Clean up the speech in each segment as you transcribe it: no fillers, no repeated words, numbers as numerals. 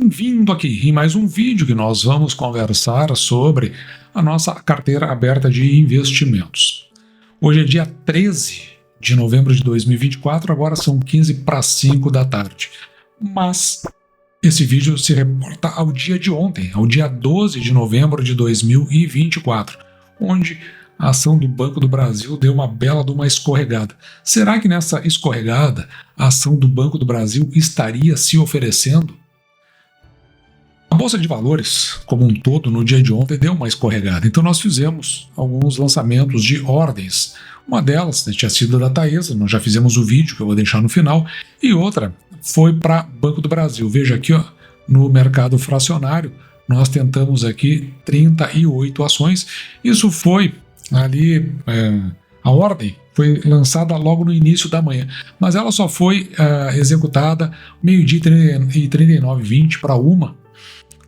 Bem-vindo aqui em mais um vídeo que nós vamos conversar sobre a nossa carteira aberta de investimentos. Hoje é dia 13 de novembro de 2024, agora são 15 para 5 da tarde. Mas esse vídeo se reporta ao dia de ontem, ao dia 12 de novembro de 2024, onde a ação do Banco do Brasil deu uma bela de uma escorregada. Será que nessa escorregada a ação do Banco do Brasil estaria se oferecendo? A Bolsa de Valores, como um todo, no dia de ontem deu uma escorregada. Então nós fizemos alguns lançamentos de ordens. Uma delas tinha sido da Taesa, nós já fizemos o vídeo que eu vou deixar no final, e outra foi para Banco do Brasil. Veja aqui, ó, no mercado fracionário, nós tentamos aqui 38 ações. Isso foi ali, a ordem foi lançada logo no início da manhã, mas ela só foi executada meio-dia e 39h20 para 1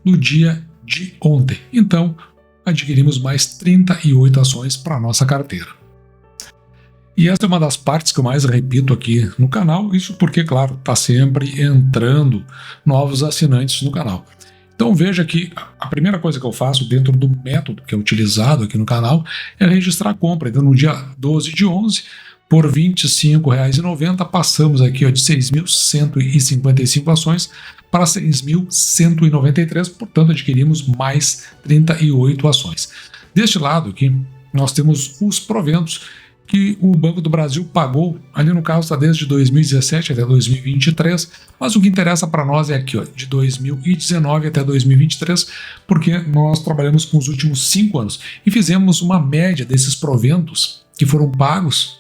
no dia de ontem. Então, adquirimos mais 38 ações para a nossa carteira. E essa é uma das partes que eu mais repito aqui no canal, isso porque, claro, está sempre entrando novos assinantes no canal. Então veja que a primeira coisa que eu faço dentro do método que é utilizado aqui no canal é registrar a compra. Então no dia 12 de 11, por R$ 25,90, passamos aqui ó, de 6.155 ações para 6.193, portanto adquirimos mais 38 ações. Deste lado aqui nós temos os proventos que o Banco do Brasil pagou, ali no caso está desde 2017 até 2023, mas o que interessa para nós é aqui, ó, de 2019 até 2023, porque nós trabalhamos com os últimos 5 anos e fizemos uma média desses proventos que foram pagos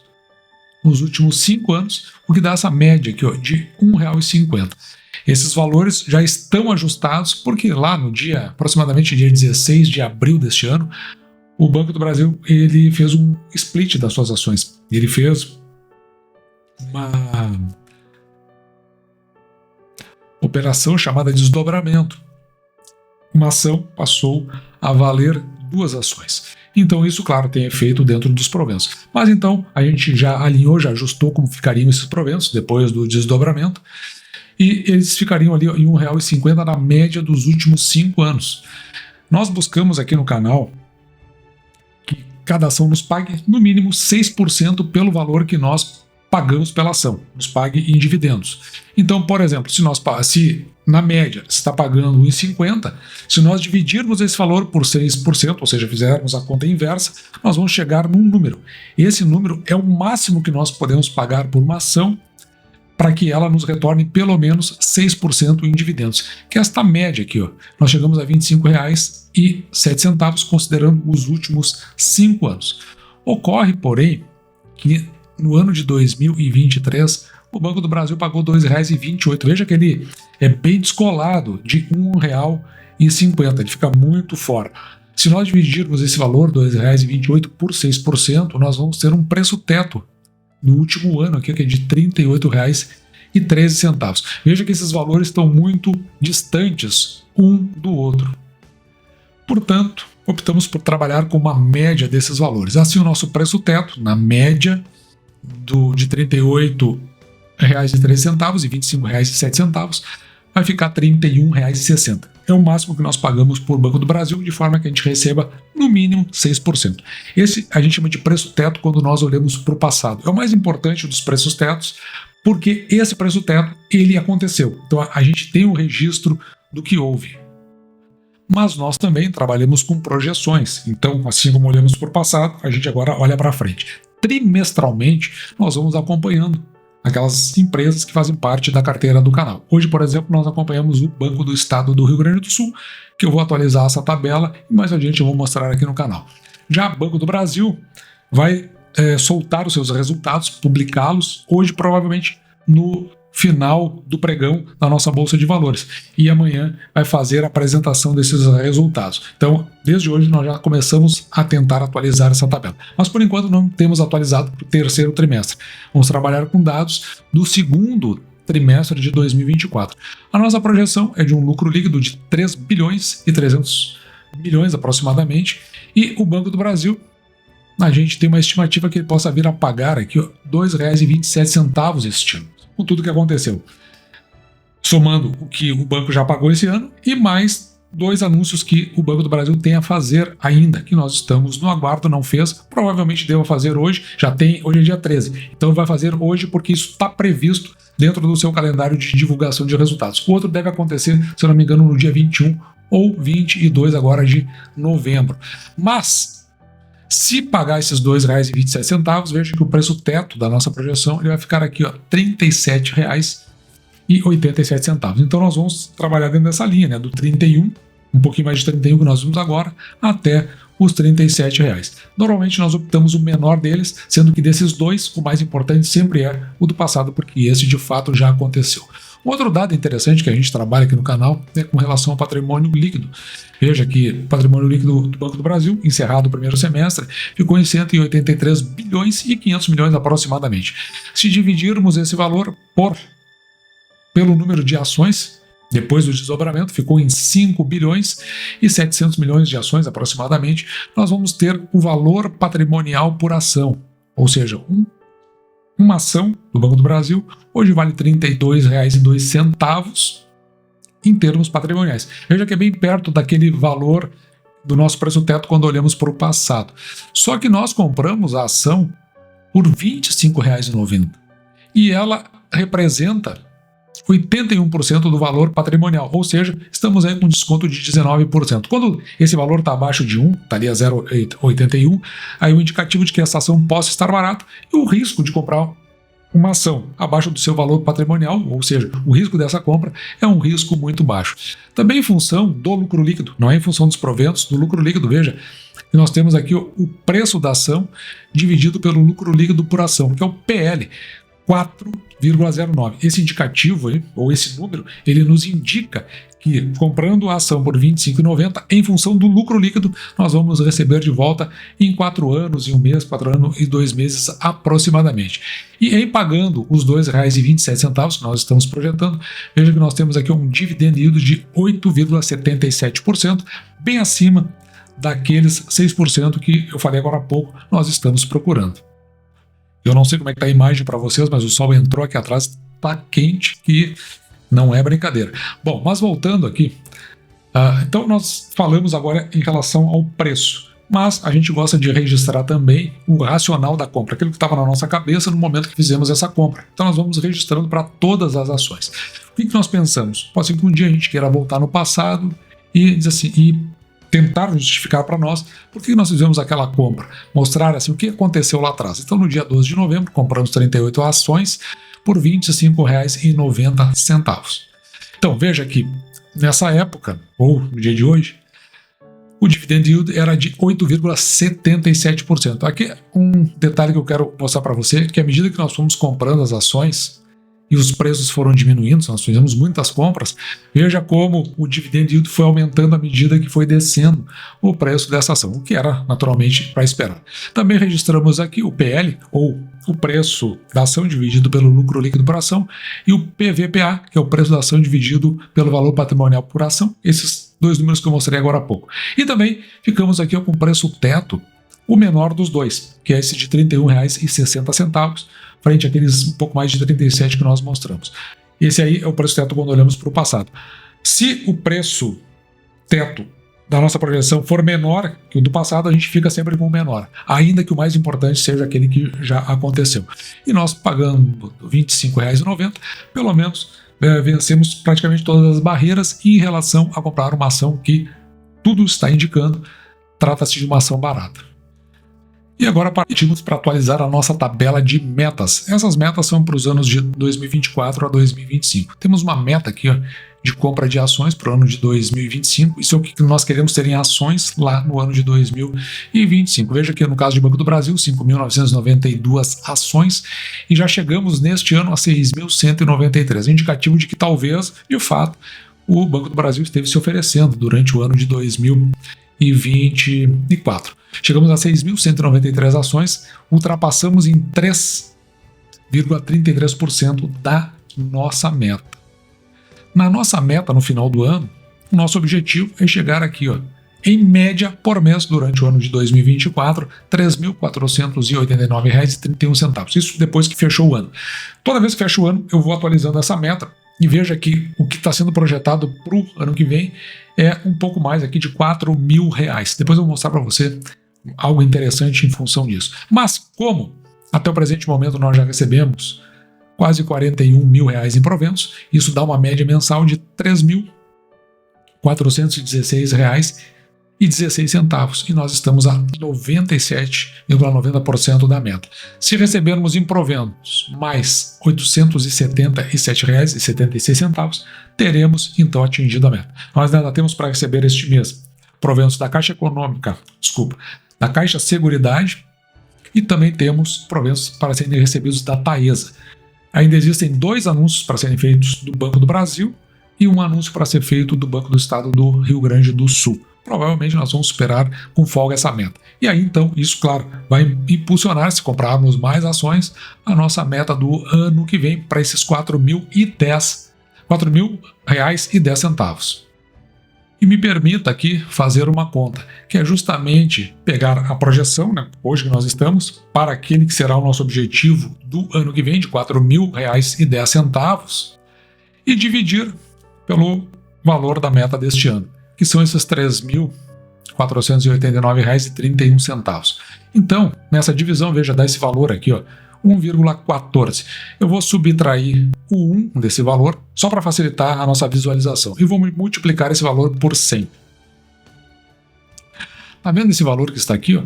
nos últimos 5 anos, o que dá essa média aqui ó, de R$ 1,50. Esses valores já estão ajustados porque lá no dia, aproximadamente dia 16 de abril deste ano, o Banco do Brasil ele fez um split das suas ações. Ele fez uma operação chamada desdobramento. Uma ação passou a valer 2 ações. Então isso, claro, tem efeito dentro dos proventos. Mas então a gente já alinhou, já ajustou como ficariam esses proventos depois do desdobramento. E eles ficariam ali em R$ 1,50 na média dos últimos 5 anos. Nós buscamos aqui no canal cada ação nos pague no mínimo 6% pelo valor que nós pagamos pela ação, nos pague em dividendos. Então, por exemplo, se na média está pagando 1,50, se nós dividirmos esse valor por 6%, ou seja, fizermos a conta inversa, nós vamos chegar num número. Esse número é o máximo que nós podemos pagar por uma ação para que ela nos retorne pelo menos 6% em dividendos, que é esta média aqui. Ó. Nós chegamos a R$ 25,07, considerando os últimos 5 anos. Ocorre, porém, que no ano de 2023, o Banco do Brasil pagou R$ 2,28. Veja que ele é bem descolado de R$ 1,50, ele fica muito fora. Se nós dividirmos esse valor, R$ 2,28 por 6%, nós vamos ter um preço teto no último ano aqui, que é de R$ 38,13. Veja que esses valores estão muito distantes um do outro. Portanto, optamos por trabalhar com uma média desses valores. Assim, o nosso preço teto, na média de R$ 38,13 e R$ 25,07, vai ficar R$ 31,60. É o máximo que nós pagamos por Banco do Brasil, de forma que a gente receba no mínimo 6%. Esse a gente chama de preço teto quando nós olhamos para o passado. É o mais importante dos preços tetos, porque esse preço teto, ele aconteceu. Então a gente tem um registro do que houve. Mas nós também trabalhamos com projeções. Então, assim como olhamos para o passado, a gente agora olha para frente. Trimestralmente, nós vamos acompanhando aquelas empresas que fazem parte da carteira do canal. Hoje, por exemplo, nós acompanhamos o Banco do Estado do Rio Grande do Sul, que eu vou atualizar essa tabela e mais adiante eu vou mostrar aqui no canal. Já Banco do Brasil vai soltar os seus resultados, publicá-los hoje, provavelmente no final do pregão da nossa Bolsa de Valores. E amanhã vai fazer a apresentação desses resultados. Então, desde hoje nós já começamos a tentar atualizar essa tabela. Mas por enquanto não temos atualizado para o terceiro trimestre. Vamos trabalhar com dados do segundo trimestre de 2024. A nossa projeção é de um lucro líquido de 3 bilhões e 300 milhões aproximadamente. E o Banco do Brasil, a gente tem uma estimativa que ele possa vir a pagar aqui R$ 2,27 este ano, com tudo que aconteceu. somando o que o banco já pagou esse ano e mais 2 anúncios que o Banco do Brasil tem a fazer ainda, que nós estamos no aguardo, não fez, provavelmente deva fazer hoje, já tem, hoje é dia 13, então vai fazer hoje porque isso está previsto dentro do seu calendário de divulgação de resultados. O outro deve acontecer, se eu não me engano, no dia 21 ou 22 agora de novembro. Mas, se pagar esses R$ 2,27, veja que o preço teto da nossa projeção ele vai ficar aqui, ó, R$ 37,87. Então nós vamos trabalhar dentro dessa linha, né, do 31, um pouquinho mais de 31 que nós vimos agora, até os R$ 37. Normalmente nós optamos o menor deles, sendo que desses dois, o mais importante sempre é o do passado, porque esse de fato já aconteceu. Um outro dado interessante que a gente trabalha aqui no canal é com relação ao patrimônio líquido. Veja que o patrimônio líquido do Banco do Brasil, encerrado o primeiro semestre, ficou em 183 bilhões e 500 milhões aproximadamente. Se dividirmos esse valor pelo número de ações, depois do desdobramento, ficou em 5 bilhões e 700 milhões de ações aproximadamente, nós vamos ter o valor patrimonial por ação, ou seja, uma ação do Banco do Brasil hoje vale R$ 32,02 em termos patrimoniais. Veja que é bem perto daquele valor do nosso preço teto quando olhamos para o passado. Só que nós compramos a ação por R$ 25,90 e ela representa 81% do valor patrimonial, ou seja, estamos aí com um desconto de 19%. Quando esse valor está abaixo de 1, está ali a 0,81, aí o indicativo de que essa ação possa estar barata e o risco de comprar uma ação abaixo do seu valor patrimonial, ou seja, o risco dessa compra é um risco muito baixo. Também em função do lucro líquido, não é em função dos proventos, do lucro líquido, veja, que nós temos aqui o preço da ação dividido pelo lucro líquido por ação, que é o PL, 4,09. Esse indicativo, ou esse número, ele nos indica que comprando a ação por R$ 25,90, em função do lucro líquido, nós vamos receber de volta em 4 anos e 1 mês, 4 anos e 2 meses aproximadamente. E em pagando os R$ 2,27 que nós estamos projetando, veja que nós temos aqui um dividend yield de 8,77%, bem acima daqueles 6% que eu falei agora há pouco, nós estamos procurando. Eu não sei como é que está a imagem para vocês, mas o sol entrou aqui atrás, está quente, que não é brincadeira. Bom, mas voltando aqui, então nós falamos agora em relação ao preço, mas a gente gosta de registrar também o racional da compra, aquilo que estava na nossa cabeça no momento que fizemos essa compra. Então nós vamos registrando para todas as ações. O que nós pensamos? Pode ser que um dia a gente queira voltar no passado e dizer assim, tentar justificar para nós por que nós fizemos aquela compra, mostrar assim o que aconteceu lá atrás. Então no dia 12 de novembro compramos 38 ações por R$ 25,90. Então veja que nessa época, ou no dia de hoje, o dividend yield era de 8,77%. Aqui um detalhe que eu quero mostrar para você, que à medida que nós fomos comprando as ações e os preços foram diminuindo, nós fizemos muitas compras, veja como o dividend yield foi aumentando à medida que foi descendo o preço dessa ação, o que era naturalmente para esperar. Também registramos aqui o PL, ou o preço da ação dividido pelo lucro líquido por ação, e o PVPA, que é o preço da ação dividido pelo valor patrimonial por ação, esses dois números que eu mostrei agora há pouco. E também ficamos aqui com o preço teto, o menor dos dois, que é esse de R$ 31,60, frente àqueles um pouco mais de 37 que nós mostramos. Esse aí é o preço teto quando olhamos para o passado. Se o preço teto da nossa projeção for menor que o do passado, a gente fica sempre com o menor, ainda que o mais importante seja aquele que já aconteceu. E nós pagando R$ 25,90, pelo menos vencemos praticamente todas as barreiras em relação a comprar uma ação que tudo está indicando trata-se de uma ação barata. E agora partimos para atualizar a nossa tabela de metas. Essas metas são para os anos de 2024 a 2025. Temos uma meta aqui, ó, de compra de ações para o ano de 2025. Isso é o que nós queremos ter em ações lá no ano de 2025. Veja que no caso do Banco do Brasil, 5.992 ações, e já chegamos neste ano a 6.193. Indicativo de que talvez, de fato, o Banco do Brasil esteve se oferecendo durante o ano de 2024. Chegamos a 6.193 ações, ultrapassamos em 3,33% da nossa meta. Na nossa meta, no final do ano, o nosso objetivo é chegar aqui, ó, em média por mês durante o ano de 2024, R$ 3.489,31. Isso depois que fechou o ano. Toda vez que fecha o ano, eu vou atualizando essa meta e veja que o que está sendo projetado para o ano que vem é um pouco mais aqui de R$4.000. Depois eu vou mostrar para você algo interessante em função disso. Mas como até o presente momento nós já recebemos quase R$41.000 em proventos, isso dá uma média mensal de R$3.416,16 e nós estamos a 97,90% da meta. Se recebermos em proventos mais R$877,76, teremos então atingido a meta. Nós ainda temos para receber este mês proventos da Caixa da Caixa Seguridade, e também temos proventos para serem recebidos da Taesa. Ainda existem 2 anúncios para serem feitos do Banco do Brasil e um anúncio para ser feito do Banco do Estado do Rio Grande do Sul. Provavelmente nós vamos superar com folga essa meta. E aí então, isso claro, vai impulsionar, se comprarmos mais ações, a nossa meta do ano que vem para esses R$4.010,10. E me permita aqui fazer uma conta, que é justamente pegar a projeção, né, hoje que nós estamos, para aquele que será o nosso objetivo do ano que vem, de R$4.010, e dividir pelo valor da meta deste ano, que são esses R$3.489,31. Então, nessa divisão, veja, dá esse valor aqui, ó, 1,14. Eu vou subtrair o 1 desse valor, só para facilitar a nossa visualização, e vou multiplicar esse valor por 100. Está vendo esse valor que está aqui, ó?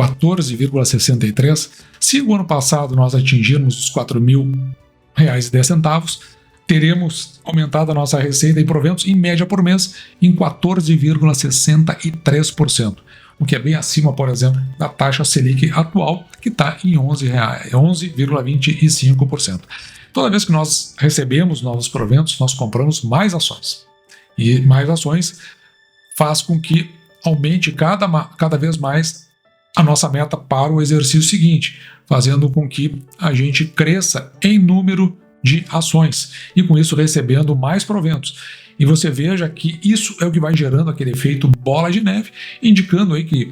14,63. Se o ano passado nós atingirmos os R$4.010,10, teremos aumentado a nossa receita em proventos, em média por mês, em 14,63%. O que é bem acima, por exemplo, da taxa Selic atual, que está em 11,25%. Toda vez que nós recebemos novos proventos, nós compramos mais ações. E mais ações faz com que aumente cada vez mais a nossa meta para o exercício seguinte, fazendo com que a gente cresça em número de ações e com isso recebendo mais proventos. E você veja que isso é o que vai gerando aquele efeito bola de neve, indicando aí que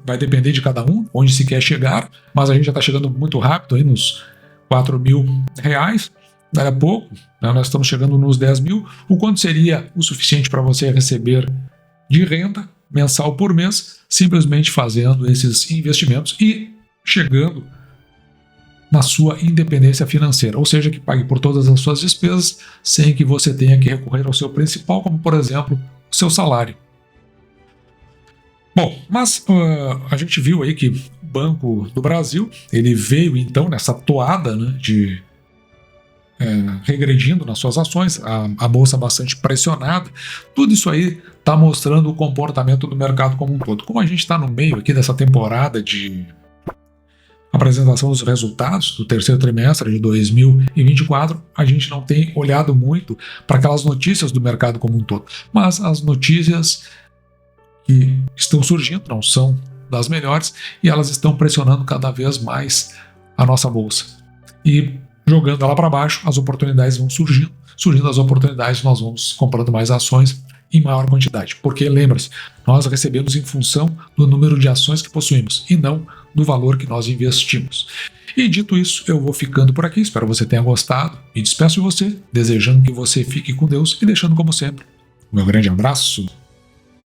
vai depender de cada um, onde se quer chegar, mas a gente já está chegando muito rápido aí nos R$4.000, daqui a pouco, né, nós estamos chegando nos 10 mil, o quanto seria o suficiente para você receber de renda mensal por mês, simplesmente fazendo esses investimentos e chegando na sua independência financeira, ou seja, que pague por todas as suas despesas sem que você tenha que recorrer ao seu principal, como por exemplo, o seu salário. Bom, mas a gente viu aí que o Banco do Brasil, ele veio então nessa toada, né, de regredindo nas suas ações, a bolsa bastante pressionada. Tudo isso aí está mostrando o comportamento do mercado como um todo. Como a gente está no meio aqui dessa temporada de apresentação dos resultados do terceiro trimestre de 2024, a gente não tem olhado muito para aquelas notícias do mercado como um todo. Mas as notícias que estão surgindo não são das melhores e elas estão pressionando cada vez mais a nossa bolsa. E jogando ela para baixo, as oportunidades vão surgindo. Surgindo as oportunidades, nós vamos comprando mais ações em maior quantidade. Porque, lembre-se, nós recebemos em função do número de ações que possuímos e não do valor que nós investimos. E dito isso, eu vou ficando por aqui. Espero que você tenha gostado. Me despeço de você, desejando que você fique com Deus e deixando, como sempre, o meu grande abraço.